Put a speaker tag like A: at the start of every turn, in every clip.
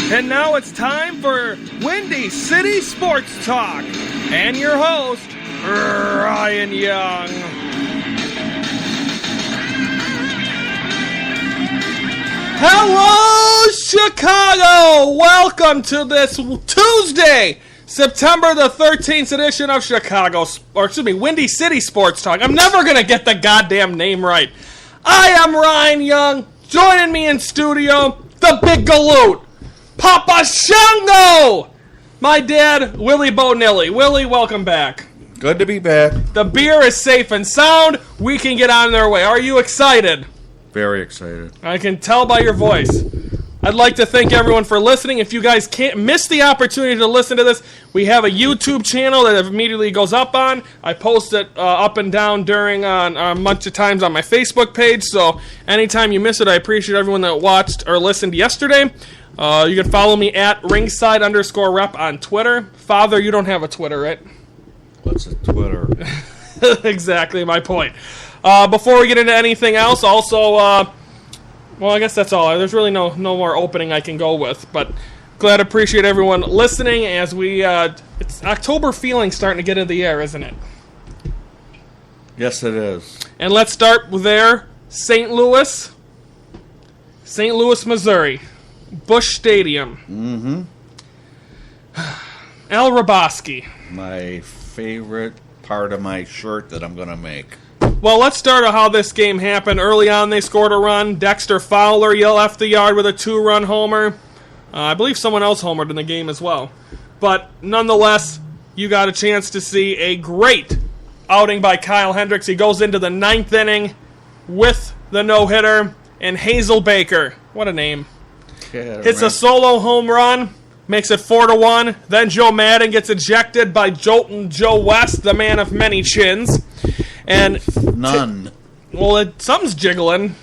A: And now it's time for Windy City Sports Talk. And your host, Ryan Young. Hello, Chicago! Welcome to this Tuesday, September the 13th edition of Windy City Sports Talk. I'm never going to get the goddamn name right. I am Ryan Young. Joining me in studio, the big galoot, Papa Shango! My dad, Willy Bonilli. Willy, welcome back.
B: Good to be back.
A: The beer is safe and sound. We can get on their way. Are you excited?
B: Very excited.
A: I can tell by your voice. I'd like to thank everyone for listening. If you guys can't miss the opportunity to listen to this, we have a YouTube channel that immediately goes up on. I post it up and down during a bunch of times on my Facebook page. So anytime you miss it, I appreciate everyone that watched or listened yesterday. You can follow me at ringside_rep on Twitter. Father, you don't have a Twitter, right?
B: What's a Twitter?
A: Exactly my point. Before we get into anything else, also, well, I guess that's all. There's really no more opening I can go with, but glad to appreciate everyone listening as we, it's October feeling starting to get into the air, isn't it?
B: Yes, it is. And
A: let's start there, St. Louis, Missouri, Busch Stadium.
B: Mm-hmm.
A: Al Raboski.
B: My favorite part of my shirt that I'm going to make.
A: Well, let's start on how this game happened. Early on, they scored a run. Dexter Fowler left the yard with a 2-run homer. I believe someone else homered in the game as well. But nonetheless, you got a chance to see a great outing by Kyle Hendricks. He goes into the 9th inning with the no-hitter. And Hazel Baker, what a name, hits a solo home run, makes it 4-1. Then Joe Madden gets ejected by Joltin' Joe West, the man of many chins. And
B: none.
A: Something's jiggling.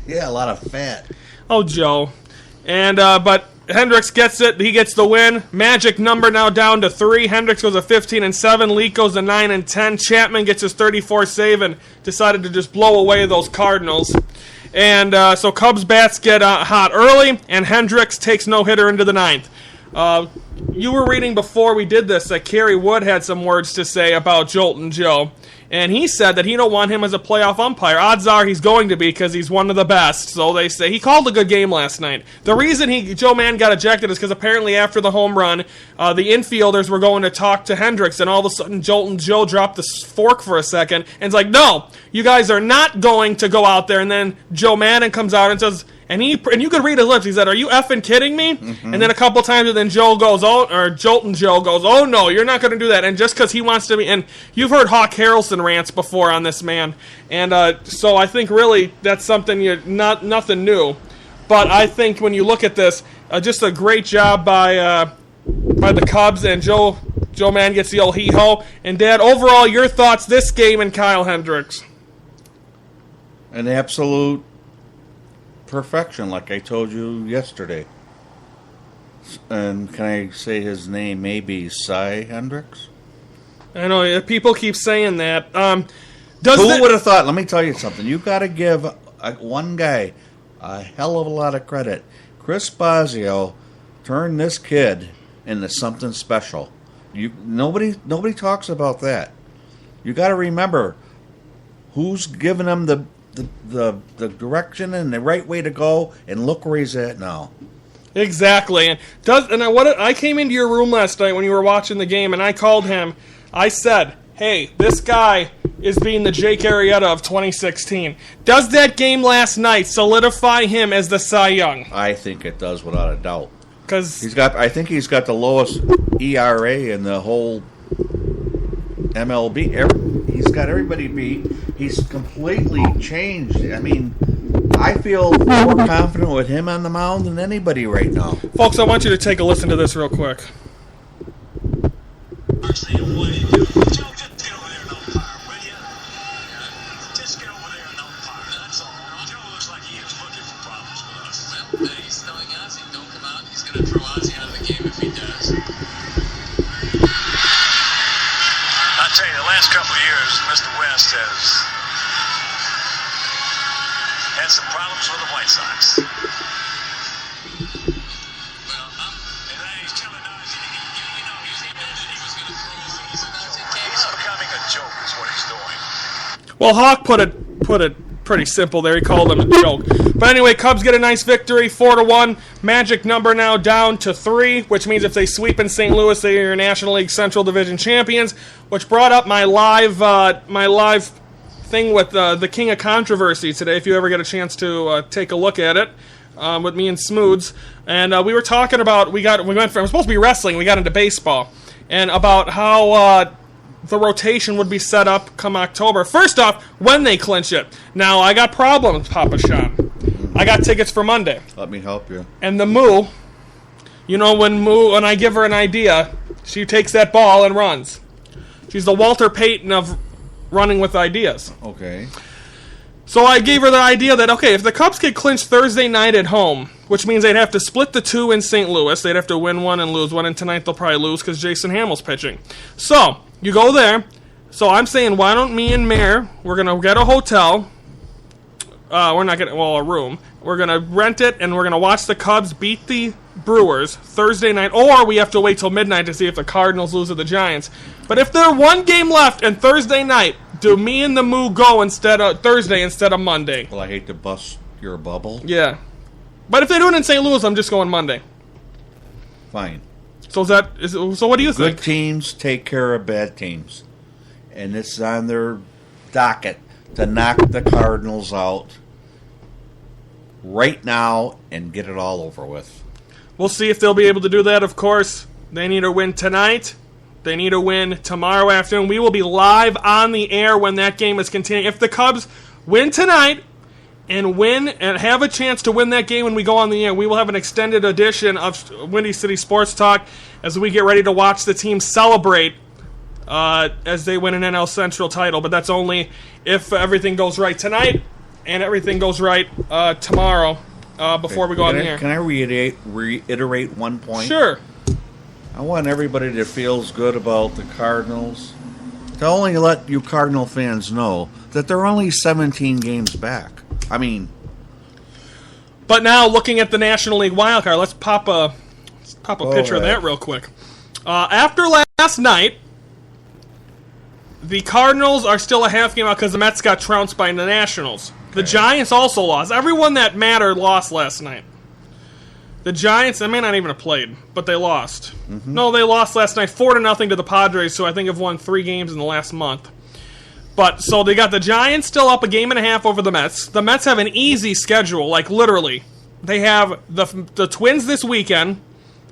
B: Yeah, a lot of fat.
A: Oh, Joe. And but Hendricks gets it. He gets the win. Magic number now down to 3. Hendricks goes to 15-7. Leak goes to 9-10. Chapman gets his 34th save and decided to just blow away those Cardinals. And so Cubs bats get hot early, and Hendricks takes no-hitter into the 9th. You were reading before we did this that Kerry Wood had some words to say about Joltin' Joe. And he said that he don't want him as a playoff umpire. Odds are he's going to be because he's one of the best. So they say he called a good game last night. The reason Joe Mann got ejected is because apparently after the home run, the infielders were going to talk to Hendricks, and all of a sudden Joltin' Joe dropped the fork for a second and it's like, no, you guys are not going to go out there. And then Joe Madden comes out and says, and you could read his lips. He said, "Are you effing kidding me?" Mm-hmm. And then a couple times, and then Joltin' Joe goes, "Oh no, you're not going to do that." And just because he wants to be, and you've heard Hawk Harrelson rants before on this man, and so I think really that's something nothing new. But I think when you look at this, just a great job by the Cubs, and Joe Mann gets the old hee-ho. And Dad, overall, your thoughts this game and Kyle Hendricks?
B: An absolute perfection, like I told you yesterday. And can I say his name? Maybe Cy Hendricks?
A: I know people keep saying that.
B: Who would have thought? Let me tell you something. You got to give one guy a hell of a lot of credit. Chris Bosio turned this kid into something special. Nobody talks about that. You got to remember who's giving him the direction and the right way to go, and look where he's at now.
A: Exactly. I came into your room last night when you were watching the game, and I called him. I said, "Hey, this guy is being the Jake Arrieta of 2016." Does that game last night solidify him as the Cy Young?
B: I think it does, without a doubt.
A: Because
B: I think he's got the lowest ERA in the whole MLB. He's got everybody beat. He's completely changed. I mean, I feel more confident with him on the mound than anybody right now.
A: Folks, I want you to take a listen to this real quick.
C: He's telling us he don't come out. He's going to throw Ozzy out of the game if he does.
D: I'll tell you, the last couple of years, Mr. West has had some problems with the White Sox.
C: Well, I'm
A: Well, Hawk put it pretty simple there. He called him a joke. But anyway, Cubs get a nice victory, 4-1. Magic number now down to 3, which means if they sweep in St. Louis, they are National League Central Division champions. Which brought up my live thing with the King of Controversy today. If you ever get a chance to take a look at it, with me and Smoods, and we were talking about it was supposed to be wrestling. We got into baseball, and about how the rotation would be set up come October. First off, when they clinch it. Now, I got problems, Papa Sean. I got tickets for Monday.
B: Let me help you.
A: And the Moo, when I give her an idea, she takes that ball and runs. She's the Walter Payton of running with ideas.
B: Okay.
A: So I gave her the idea that, okay, if the Cubs get clinched Thursday night at home, which means they'd have to split the 2 in St. Louis, they'd have to win 1 and lose 1, and tonight they'll probably lose because Jason Hamill's pitching. So, you go there. So I'm saying, why don't me and Mayor, we're going to get a hotel. We're not getting, a room. We're going to rent it, and we're going to watch the Cubs beat the Brewers Thursday night, or we have to wait till midnight to see if the Cardinals lose to the Giants. But if there's one game left and Thursday night, do me and the Moo go instead of Thursday instead of Monday?
B: Well, I hate to bust your bubble.
A: Yeah. But if they do it in St. Louis, I'm just going Monday.
B: Fine.
A: So what do you think?
B: Good teams take care of bad teams. And it's on their docket to knock the Cardinals out right now and get it all over with.
A: We'll see if they'll be able to do that, of course. They need to win tonight. They need to win tomorrow afternoon. We will be live on the air when that game is continuing. If the Cubs win tonight and win and have a chance to win that game when we go on the air, we will have an extended edition of Windy City Sports Talk as we get ready to watch the team celebrate as they win an NL Central title. But that's only if everything goes right tonight and everything goes right tomorrow before we go on the air.
B: Can I reiterate one point?
A: Sure.
B: I want everybody that feels good about the Cardinals to only let you Cardinal fans know that they're only 17 games back. I mean...
A: But now, looking at the National League wildcard, let's pop a picture of that real quick. After last night, the Cardinals are still a half game out because the Mets got trounced by the Nationals. The Giants also lost. Everyone that mattered lost last night. The Giants, they may not even have played, but they lost. Mm-hmm. No, they lost last night 4-0 to the Padres, who I think have won 3 games in the last month. But, so they got the Giants still up 1.5 games over the Mets. The Mets have an easy schedule, like literally. They have the Twins this weekend.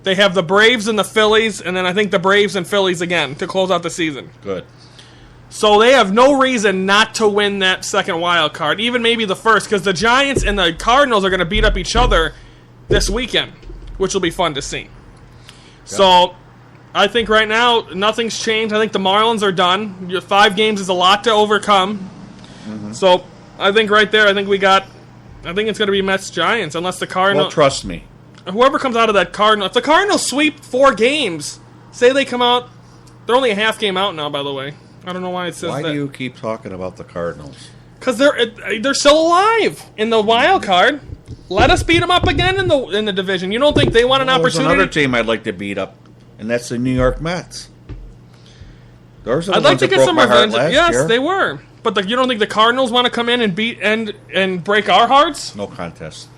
A: They have the Braves and the Phillies, and then I think the Braves and Phillies again to close out the season.
B: Good.
A: So they have no reason not to win that second wild card, even maybe the first, because the Giants and the Cardinals are going to beat up each other this weekend, which will be fun to see. So, I think right now, nothing's changed. I think the Marlins are done. 5 games is a lot to overcome. Mm-hmm. So, I think right there, I think it's going to be Mets-Giants, unless the Cardinals...
B: Well, trust me.
A: Whoever comes out of that Cardinal... If the Cardinals sweep 4 games, say they come out... They're only a half game out now, by the way. I don't know why it says that.
B: Why do you keep talking about the Cardinals?
A: Because they're still alive in the wild card. Let us beat them up again in the division. You don't think they want an opportunity?
B: There's another team I'd like to beat up, and that's the New York Mets. Those are the
A: I'd like
B: ones
A: to
B: that
A: get
B: broke
A: some
B: my heart
A: revenge.
B: last
A: Yes,
B: year.
A: they were. But you don't think the Cardinals want to come in and beat and break our hearts?
B: No contest.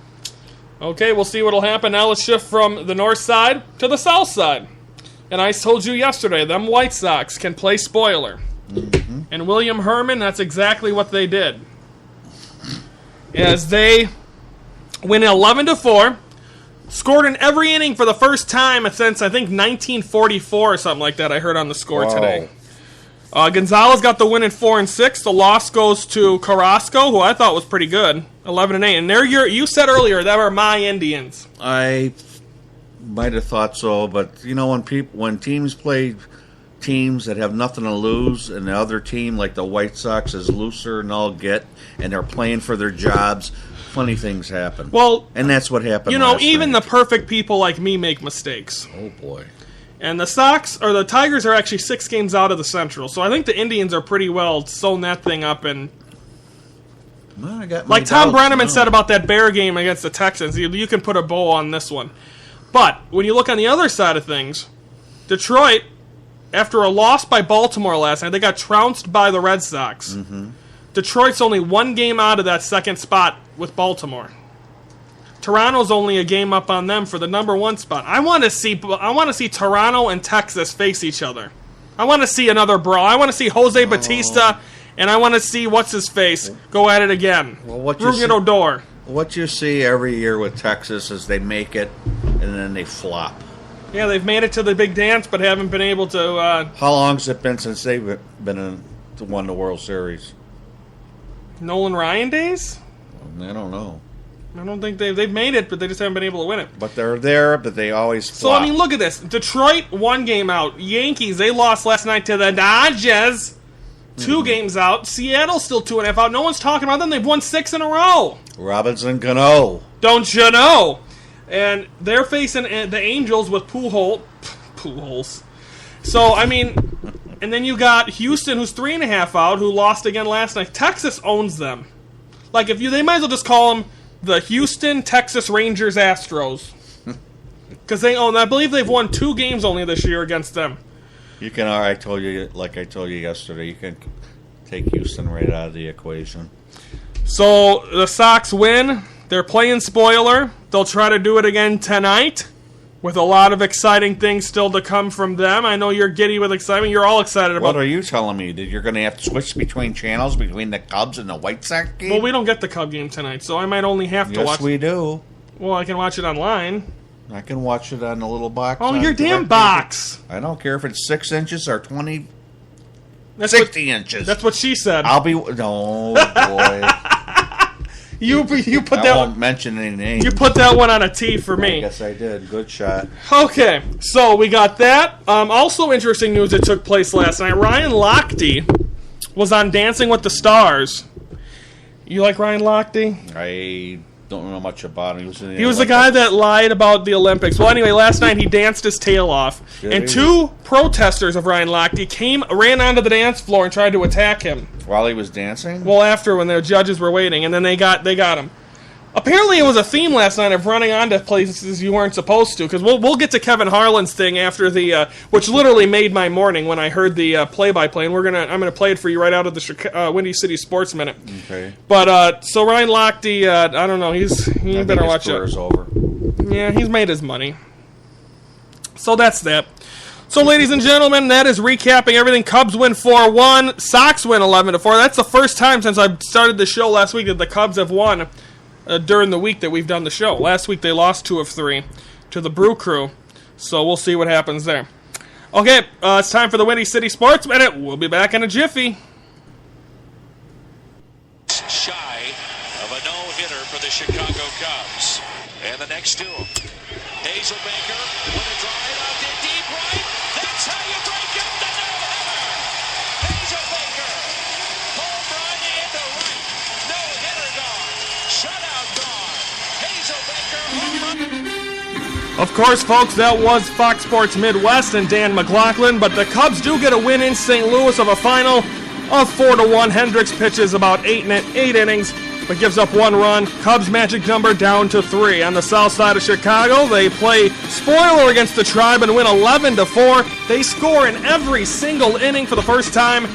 A: Okay, we'll see what'll happen. Now let's shift from the north side to the south side. And I told you yesterday, them White Sox can play spoiler. Mm-hmm. And William Herman, that's exactly what they did. As they win 11-4, scored in every inning for the first time since, I think, 1944 or something like that I heard on the score today. Gonzalez got the win in 4 and 6. The loss goes to Carrasco, who I thought was pretty good, 11 and 8. And you said earlier that were my Indians.
B: I might have thought so, but you know when teams play teams that have nothing to lose, and the other team like the White Sox is looser and all get, and they're playing for their jobs, funny things happen.
A: Well,
B: and that's what happened.
A: You know,
B: last
A: even
B: night.
A: the perfect people like me make mistakes.
B: Oh boy.
A: And the the Tigers are actually 6 games out of the Central, so I think the Indians are pretty well sewn that thing up. And
B: well, I got my
A: like Tom
B: doubts,
A: Brenneman said about that Bear game against the Texans, you can put a bow on this one. But when you look on the other side of things, Detroit, after a loss by Baltimore last night, they got trounced by the Red Sox. Mm-hmm. Detroit's only one game out of that second spot with Baltimore. Toronto's only a game up on them for the number 1 spot. I want to see Toronto and Texas face each other. I want to see another brawl. I want to see Jose Batista, and I want to see what's-his-face go at it again.
B: Well,
A: Rugen Odor.
B: What you see every year with Texas is they make it, and then they flop.
A: Yeah, they've made it to the big dance, but haven't been able to...
B: How long has it been since they've won the World Series?
A: Nolan Ryan days?
B: I don't know.
A: I don't think they've made it, but they just haven't been able to win it.
B: But they're there, but they always flop.
A: So, I mean, look at this. Detroit, 1 game out. Yankees, they lost last night to the Dodgers. 2 games out. Seattle's still 2.5 out. No one's talking about them. They've won 6 in a row.
B: Robinson Cano.
A: Don't you know? And they're facing the Angels with Pujols. So, I mean, and then you got Houston, who's 3.5 out, who lost again last night. Texas owns them. Like, they might as well just call them the Houston, Texas Rangers, Astros. Because they own, I believe they've won 2 games only this year against them.
B: You can, I told you yesterday, you can take Houston right out of the equation.
A: So, the Sox win. They're playing spoiler. They'll try to do it again tonight, with a lot of exciting things still to come from them. I know you're giddy with excitement. You're all excited about it.
B: What are you telling me? That you're going to have to switch between channels between the Cubs and the White Sox game?
A: Well, we don't get the Cub game tonight, so I might only have to watch...
B: Yes, we do.
A: Well, I can watch it online.
B: I can watch it on the little box.
A: Oh, your damn box!
B: I don't care if it's 6 inches or 60 inches.
A: That's what she said.
B: I'll be... Oh, boy.
A: You put
B: I
A: that
B: won't
A: one,
B: mention any names.
A: you put that one on a T for me.
B: I guess I did. Good shot.
A: Okay, so we got that. Also interesting news that took place last night. Ryan Lochte was on Dancing with the Stars. You like Ryan Lochte?
B: I don't know much about him.
A: He was the guy that lied about the Olympics. Well, anyway, last night he danced his tail off. And 2 protesters of Ryan Lochte ran onto the dance floor and tried to attack him.
B: While he was dancing?
A: Well, after, when the judges were waiting, and then they got him. Apparently, it was a theme last night of running onto places you weren't supposed to, because we'll get to Kevin Harlan's thing after the, which literally made my morning when I heard the play-by-play, and I'm gonna play it for you right out of the Windy City Sports Minute.
B: Okay.
A: But so Ryan Lochte, I don't know, he better watch it.
B: Over.
A: Yeah, he's made his money. So that's that. So, ladies and gentlemen, that is recapping everything. Cubs win 4-1. Sox win 11-4. That's the first time since I started the show last week that the Cubs have won during the week that we've done the show. Last week they lost 2 of 3 to the Brew Crew. So we'll see what happens there. Okay, it's time for the Windy City Sports Minute. We'll be back in a jiffy.
E: Shy of a no-hitter for the Chicago Cubs. And the next 2. Hazelbaker with a drive out to deep right. That's how you break up the no-hitter. Hazelbaker, home run into right. No-hitter gone. Shutout gone. Hazelbaker, home run.
A: Of course, folks, that was Fox Sports Midwest and Dan McLaughlin, but the Cubs do get a win in St. Louis of a final of 4-1. Hendricks pitches about 8 innings, but gives up 1 run. Cubs' magic number down to 3. On the south side of Chicago, they play spoiler against the Tribe and win 11-4. They score in every single inning for the first time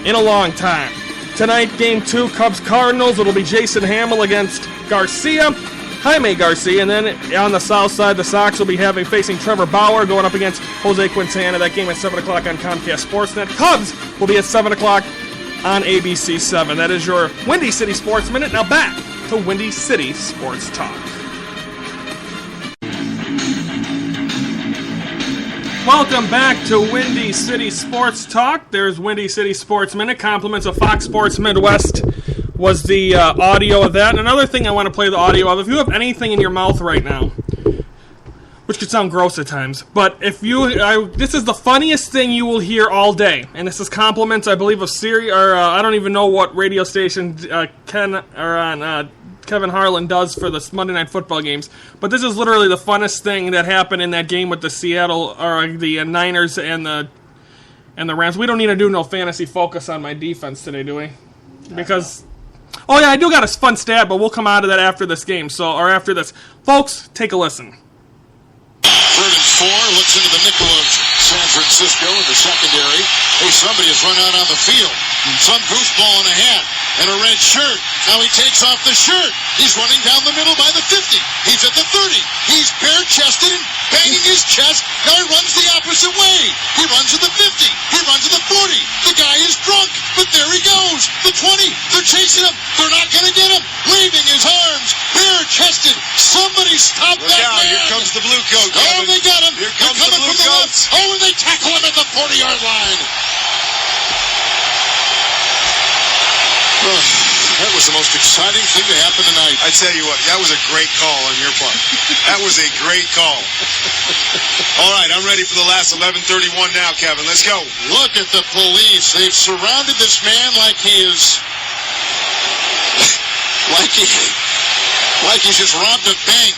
A: in a long time. Tonight, Game 2, Cubs-Cardinals. It'll be Jason Hamill against Jaime Garcia, and then on the south side, the Sox will be facing Trevor Bauer going up against Jose Quintana. That game at 7 o'clock on Comcast Sportsnet. Cubs will be at 7 o'clock on ABC 7. That is your Windy City Sports Minute. Now back to Windy City Sports Talk. Welcome back to Windy City Sports Talk. There's Windy City Sports Minute. Compliments of Fox Sports Midwest was the audio of that. And another thing I want to play the audio of, if you have anything in your mouth right now, which could sound gross at times, but if this is the funniest thing you will hear all day, and this is compliments, I believe, of Siri, or I don't even know what radio station Kevin Harlan does for the Monday Night Football games, but this is literally the funnest thing that happened in that game with the Seattle, or the Niners and the Rams. We don't need to do no fantasy focus on my defense today, do we? Because... Oh, yeah, I do got a fun stat, but we'll come out of that after this game, or after this. Folks, take a listen.
E: 3rd and 4, looks into the nickel of
F: San Francisco in the secondary. Hey, somebody has run out on the field. Some goofball in a hat and a red shirt. Now he takes off the shirt. He's running down the middle by the 50. He's at the 30. He's bare-chested and banging his chest. Now he runs the opposite way. He runs to the 50. He runs to the 40. The guy is drunk, but there he goes. The 20. They're chasing him. They're not going to get him. Waving his arms. Bare-chested. Somebody stop that man.
G: Here comes the blue coat.
F: Oh, they got him.
G: Here comes the blue coats.
F: Oh, and they tackle him at the 40-yard line. That was the most exciting thing to happen tonight.
G: I tell you what, that was a great call on your part. That was a great call. All right, I'm ready for the last 11:31 now, Kevin. Let's go.
F: Look at the police. They've surrounded this man like he is... like he's just robbed a bank.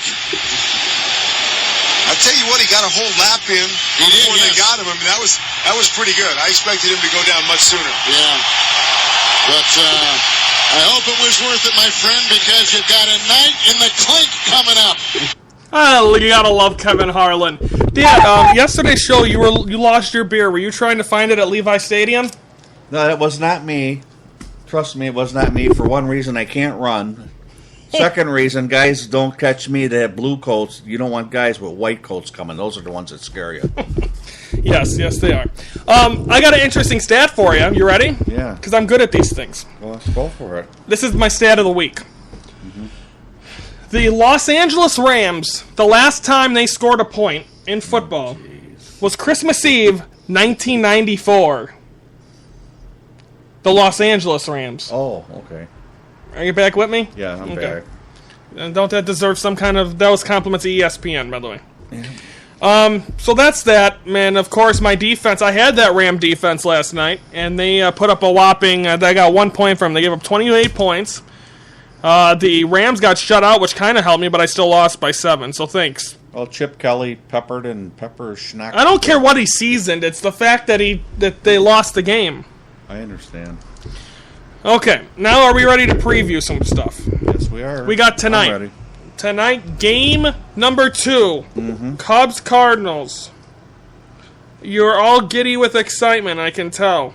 G: I tell you what, he got a whole lap in before they got him. I mean, that was pretty good. I expected him to go down much sooner.
F: Yeah. But I hope it was worth it, my friend, because you've got a night in the clink coming up.
A: Oh, you gotta love Kevin Harlan. Dad, yesterday's show, you lost your beer. Were you trying to find it at Levi Stadium?
B: No, that was not me. Trust me, it was not me. For one reason, I can't run. Second reason, guys don't catch me. They have blue coats. You don't want guys with white coats coming. Those are the ones that scare you.
A: Yes, they are. I got an interesting stat for you. You ready?
B: Yeah.
A: Because I'm good at these things.
B: Well, let's go for it.
A: This is my stat of the week. Mm-hmm. The Los Angeles Rams, the last time they scored a point in football was Christmas Eve, 1994. The Los Angeles Rams.
B: Oh, okay.
A: Are you back with me?
B: Yeah, I'm
A: okay.
B: back.
A: And don't that deserve some kind of... That was compliments of ESPN, by the way.
B: Yeah.
A: So that's that, man. Of course, my defense. I had that Ram defense last night, and they put up a whopping... they got 1 point from them. They gave up 28 points. The Rams got shut out, which kind of helped me, but I still lost by 7, so thanks.
B: Well, Chip Kelly peppered and Pepper Schnack.
A: I don't care what he seasoned. It's the fact that they lost the game.
B: I understand.
A: Okay, now are we ready to preview some stuff?
B: Yes, we are.
A: We got tonight.
B: I'm ready.
A: Tonight, game number 2.
B: Mm-hmm.
A: Cubs-Cardinals. You're all giddy with excitement, I can tell.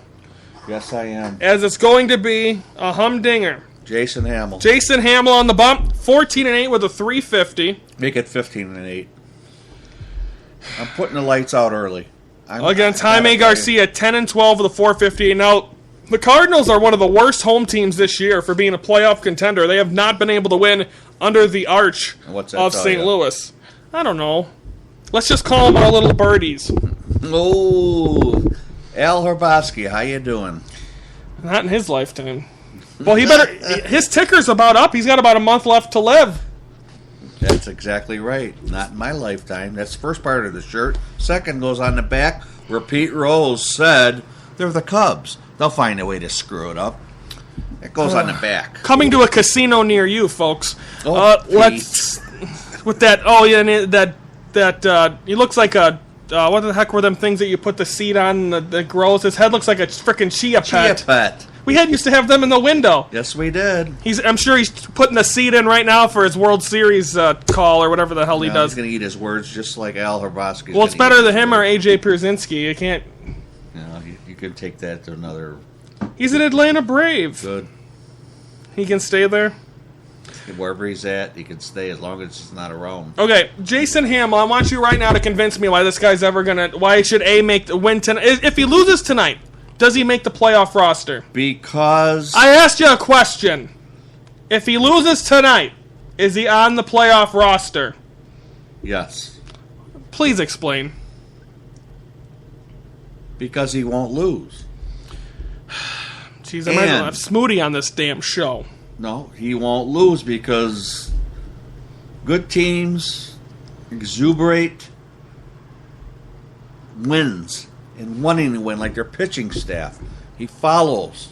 B: Yes, I am.
A: As it's going to be a humdinger.
B: Jason Hamill.
A: Jason Hamill on the bump, 14-8 with a 350.
B: Make it 15-8. I'm putting the lights out early.
A: Against Jaime Garcia, 10-12 with a 450. Now, the Cardinals are one of the worst home teams this year for being a playoff contender. They have not been able to win under the arch of St. Louis. I don't know. Let's just call them our little birdies.
B: Oh, Al Hrabosky, how you doing?
A: Not in his lifetime. Well, he better. His ticker's about up. He's got about a month left to live.
B: That's exactly right. Not in my lifetime. That's the first part of the shirt. Second goes on the back where Pete Rose said they're the Cubs. They'll find a way to screw it up. It goes on the back.
A: Coming to a casino near you, folks.
B: Let's
A: with that. Oh yeah, that he looks like a. What the heck were them things that you put the seed on that grows? His head looks like a freaking chia pet. We used to have them in the window.
B: Yes, we did.
A: I'm sure he's putting the seed in right now for his World Series call or whatever the hell he does.
B: He's going to eat his words just like Al Hrabosky.
A: Well, it's better than him or AJ Pierzynski. You can't.
B: You could take that to another.
A: He's an Atlanta Brave.
B: Good.
A: He can stay there.
B: Wherever he's at, he can stay as long as he's not around.
A: Okay, Jason Hamill, I want you right now to convince me why this guy's ever gonna. Why should make the win tonight? If he loses tonight, does he make the playoff roster?
B: Because
A: I asked you a question. If he loses tonight, is he on the playoff roster?
B: Yes.
A: Please explain.
B: Because he won't lose.
A: Jeez, I might as well have Smoothie on this damn show.
B: No, he won't lose because good teams exuberate wins and wanting to win, like their pitching staff. He follows.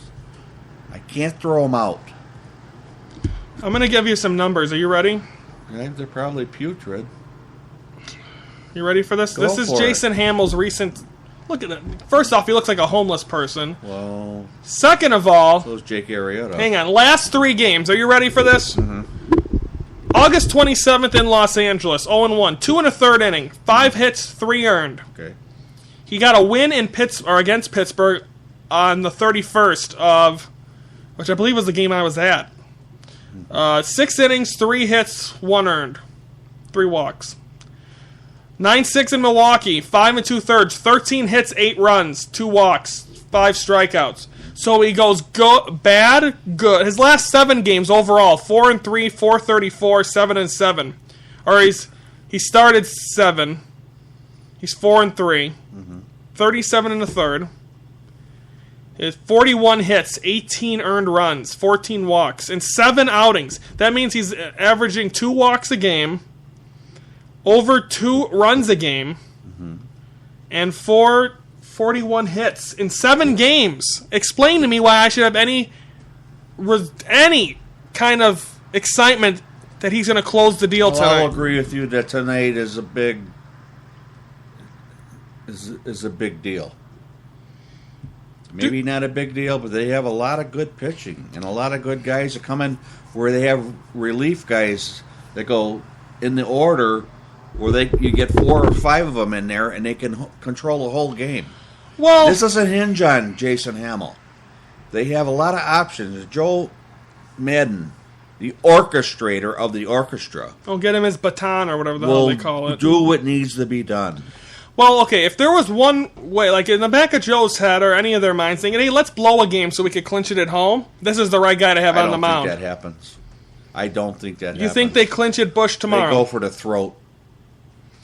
B: I can't throw him out.
A: I'm going to give you some numbers. Are you ready?
B: Okay, they're probably putrid.
A: You ready for this? This is Jason Hamill's recent... Look at it. First off, he looks like a homeless person.
B: Well...
A: Second of all...
B: So is Jake Arrieta.
A: Hang on. Last 3 games. Are you ready for this?
B: Mm-hmm.
A: August 27th in Los Angeles. 0-1. 2 1/3 inning. 5 hits, 3 earned.
B: Okay.
A: He got a win in against Pittsburgh on the 31st of, which I believe was the game I was at. 6 innings, 3 hits, 1 earned, 3 walks. 9-6 in Milwaukee, 5 2/3, 13 hits, 8 runs, 2 walks, 5 strikeouts. So he goes bad, good. His last 7 games overall, 4-3, 434, 7-7. Or he started 7. He's 4-3, 37 in the third. His 41 hits, 18 earned runs, 14 walks, and 7 outings. That means he's averaging 2 walks a game, over 2 runs a game, and 41 hits in 7 games. Explain to me why I should have any kind of excitement that he's going to close the deal tonight.
B: I'll agree with you that tonight is a big deal. Maybe not a big deal, but they have a lot of good pitching and a lot of good guys that come in where they have relief guys that go in the order where you get 4 or 5 of them in there and they can control the whole game.
A: Well,
B: this doesn't hinge on Jason Hamill. They have a lot of options. Joe Madden, the orchestrator of the orchestra,
A: I'll get him his baton or whatever the hell they call it.
B: Do what needs to be done.
A: Well, okay, if there was one way, like in the back of Joe's head or any of their minds thinking, hey, let's blow a game so we could clinch it at home, this is the right guy to have on the mound.
B: I don't think that happens. I don't think that happens.
A: You think they clinch at Busch tomorrow?
B: They go for the throat.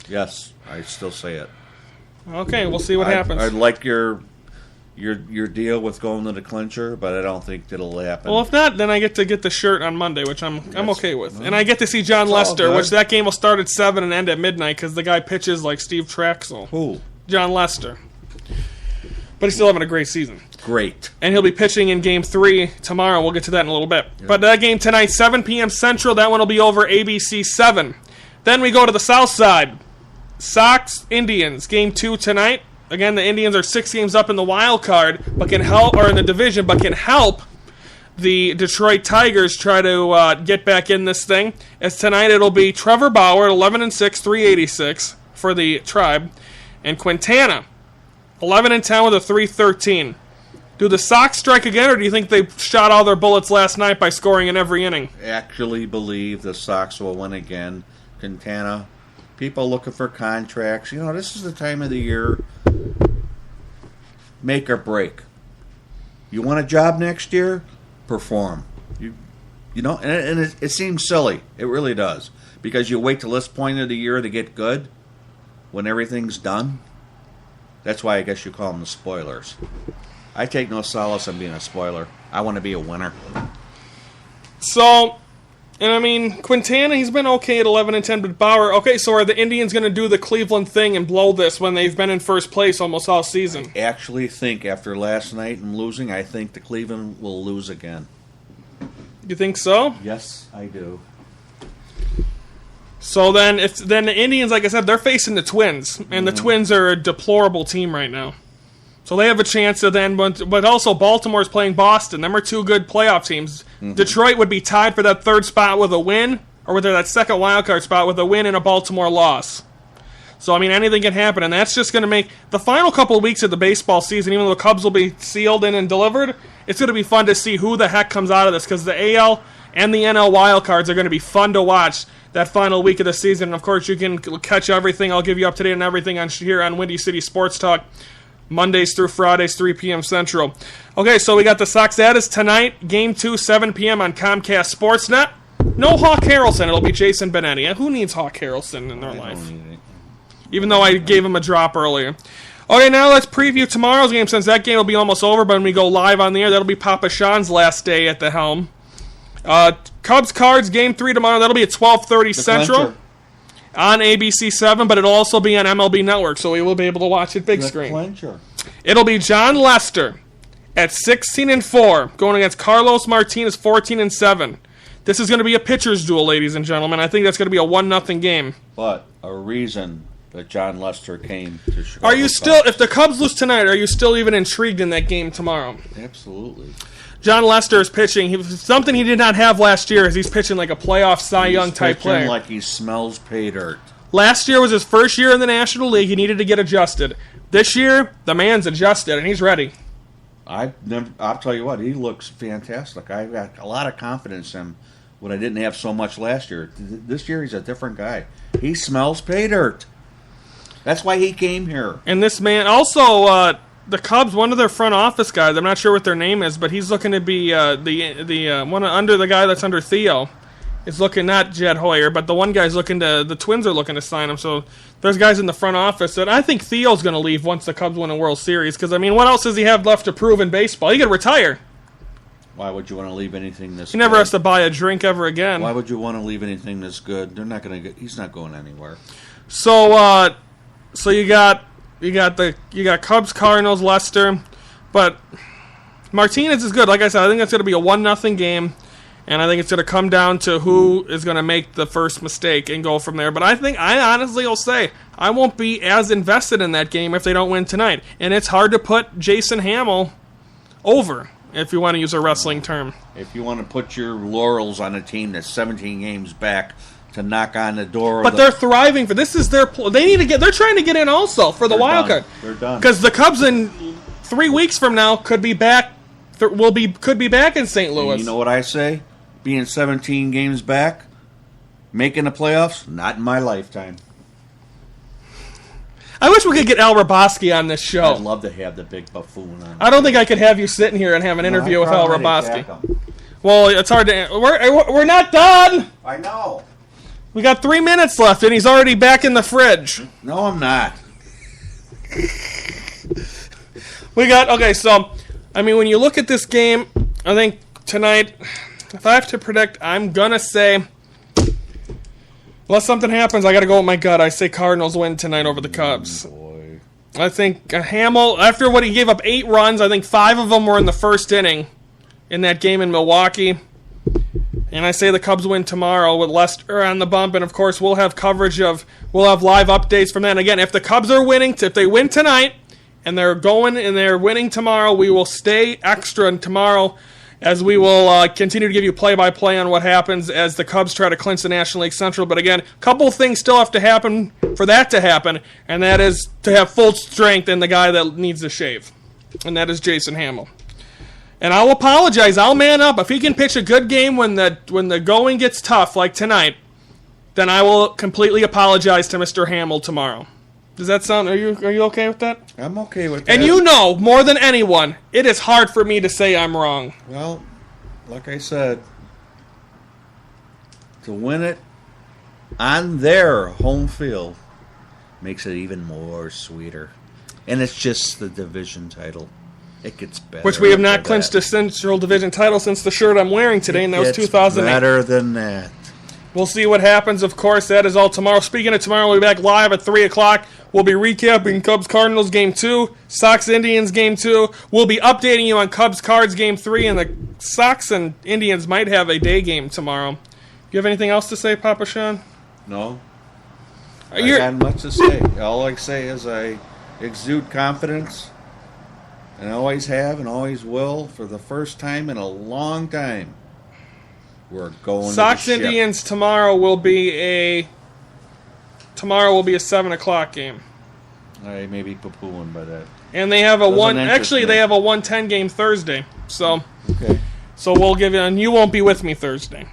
B: Yes, I still say it.
A: Okay, we'll see what happens.
B: I'd like your deal with going to the clincher, but I don't think it'll happen.
A: Well, if not, then I get to get the shirt on Monday, which I'm okay with. And I get to see John Lester, which that game will start at 7 and end at midnight because the guy pitches like Steve Traxel.
B: Who?
A: John Lester. But he's still having a great season.
B: Great.
A: And he'll be pitching in Game 3 tomorrow. We'll get to that in a little bit. Yep. But that game tonight, 7 p.m. Central, that one will be over ABC 7. Then we go to the South Side. Sox, Indians, Game 2 tonight. Again, the Indians are 6 games up in the wild card, but can help, or in the division, but can help the Detroit Tigers try to get back in this thing. As tonight it'll be Trevor Bauer, 11-6, 386 for the Tribe, and Quintana, 11-10 with a 313. Do the Sox strike again, or do you think they shot all their bullets last night by scoring in every inning?
B: I actually believe the Sox will win again. Quintana. People looking for contracts. You know, this is the time of the year. Make or break. You want a job next year? Perform. You know, and it seems silly. It really does. Because you wait till this point of the year to get good when everything's done. That's why I guess you call them the spoilers. I take no solace in being a spoiler. I want to be a winner.
A: So... And I mean, Quintana, he's been okay at 11-10, but Bauer, okay, so are the Indians going to do the Cleveland thing and blow this when they've been in first place almost all season?
B: I actually think after last night and losing, I think the Cleveland will lose again.
A: You think so?
B: Yes, I do.
A: So then the Indians, like I said, they're facing the Twins, and the Twins are a deplorable team right now. So they have a chance to then, but also Baltimore's playing Boston. Them are 2 good playoff teams. Detroit would be tied for that 3rd spot with a win, or with that 2nd wildcard spot with a win and a Baltimore loss. So, I mean, anything can happen, and that's just going to make the final couple of weeks of the baseball season, even though the Cubs will be sealed in and delivered, it's going to be fun to see who the heck comes out of this, because the AL and the NL wildcards are going to be fun to watch that final week of the season. And, of course, you can catch everything. I'll give you up to date on everything here on Windy City Sports Talk. Mondays through Fridays, 3 p.m. Central. Okay, so we got the Sox. That is tonight, Game 2, 7 p.m. on Comcast Sportsnet. No Hawk Harrelson. It'll be Jason Benetti. Who needs Hawk Harrelson in their life? Even though I gave him a drop earlier. Okay, now let's preview tomorrow's game, since that game will be almost over, but when we go live on the air, that'll be Papa Sean's last day at the helm. Cubs-Cards, Game 3 tomorrow. That'll be at 12:30 Central. Clincher. On ABC 7, but it'll also be on MLB Network, so we will be able to watch it big screen.
B: Clincher.
A: It'll be John Lester at 16-4, going against Carlos Martinez, 14-7. This is going to be a pitcher's duel, ladies and gentlemen. I think that's going to be a 1-0 game.
B: But a reason that John Lester came to Chicago.
A: Are you still, if the Cubs lose tonight, are you still even intrigued in that game tomorrow?
B: Absolutely.
A: John Lester is pitching. Something he did not have last year is he's pitching like a playoff Cy Young type player.
B: He's pitching like he smells pay dirt.
A: Last year was his first year in the National League. He needed to get adjusted. This year, the man's adjusted, and he's ready.
B: I'll tell you what, he looks fantastic. I've got a lot of confidence in him when I didn't have so much last year. This year, he's a different guy. He smells pay dirt. That's why he came here.
A: And this man, also, the Cubs, one of their front office guys, I'm not sure what their name is, but he's looking to be the one under the guy that's under Theo. Is looking, not Jed Hoyer, but the one guy's looking to, the Twins are looking to sign him. So there's guys in the front office that I think Theo's going to leave once the Cubs win a World Series. Because, I mean, what else does he have left to prove in baseball? He could retire.
B: Why would you want to leave anything this good?
A: He never has to buy a drink ever again.
B: Why would you want to leave anything this good? They're not going to get, he's not going anywhere.
A: So, so you got Cubs, Cardinals, Leicester, but Martinez is good. Like I said, I think it's going to be a 1-0 game. And I think it's going to come down to who is going to make the first mistake and go from there. But I honestly will say, I won't be as invested in that game if they don't win tonight. And it's hard to put Jason Hamill over, if you want to use a wrestling term.
B: If you want to put your laurels on a team that's 17 games back to knock on the door.
A: But they're thriving for this. Is their they need to get. They're trying to get in also for the wild card.
B: They're done
A: because the Cubs in 3 weeks from now could be back. Could be back in St. Louis.
B: And you know what I say? Being 17 games back, making the playoffs, not in my lifetime.
A: I wish we could get Al Raboski on this show.
B: I'd love to have the big buffoon on.
A: I don't think I could have you sitting here and have an interview with Al Raboski. Well, it's hard to. We're not done.
B: I know.
A: We got 3 minutes left, and he's already back in the fridge.
B: No, I'm not.
A: So, I mean, when you look at this game, I think tonight, if I have to predict, I'm gonna say, unless something happens, I gotta go with my gut. I say Cardinals win tonight over the Cubs.
B: Boy.
A: I think Hamill, after what he gave up 8 runs, I think 5 of them were in the first inning in that game in Milwaukee. And I say the Cubs win tomorrow with Leicester on the bump. And, of course, we'll have live updates from that. And, again, if the Cubs are winning, if they win tonight and they're winning tomorrow, we will stay extra tomorrow as we will continue to give you play-by-play on what happens as the Cubs try to clinch the National League Central. But, again, a couple of things still have to happen for that to happen, and that is to have full strength in the guy that needs to shave, and that is Jason Hamill. And I'll apologize. I'll man up. If he can pitch a good game when the going gets tough, like tonight, then I will completely apologize to Mr. Hamill tomorrow. Does that sound? Are you okay with that?
B: I'm okay with that.
A: And you know, more than anyone, it is hard for me to say I'm wrong.
B: Well, like I said, to win it on their home field makes it even more sweeter. And it's just the division title. It gets better.
A: Which we have not clinched a Central Division title since the shirt I'm wearing today, and that was 2008.
B: Better than that.
A: We'll see what happens, of course. That is all tomorrow. Speaking of tomorrow, we'll be back live at 3 o'clock. We'll be recapping Cubs-Cardinals Game 2, Sox-Indians Game 2. We'll be updating you on Cubs-Cards Game 3, and the Sox and Indians might have a day game tomorrow. Do you have anything else to say, Papa Sean?
B: No. I got much to say. All I say is I exude confidence, and I always have and always will for the first time in a long time. We're going
A: Sox
B: to the
A: Indians ship. Tomorrow will be a 7 o'clock game.
B: I may be poo-pooing by that.
A: And they have they have a 1:10 game Thursday. So
B: okay.
A: So we'll give you, and you won't be with me Thursday.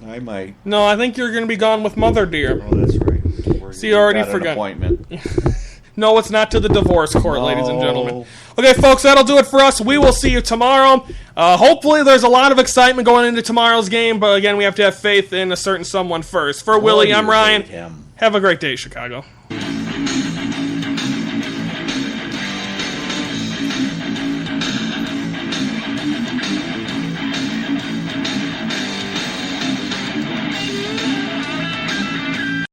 B: I might.
A: No, I think you're going to be gone with Mother Dear.
B: Oh, that's right.
A: See, you already forgot.
B: An appointment.
A: No, it's not to the divorce court, ladies and gentlemen. Okay, folks, that'll do it for us. We will see you tomorrow. Hopefully there's a lot of excitement going into tomorrow's game, but again, we have to have faith in a certain someone first. For Willie, I'm Ryan. Have a great day, Chicago.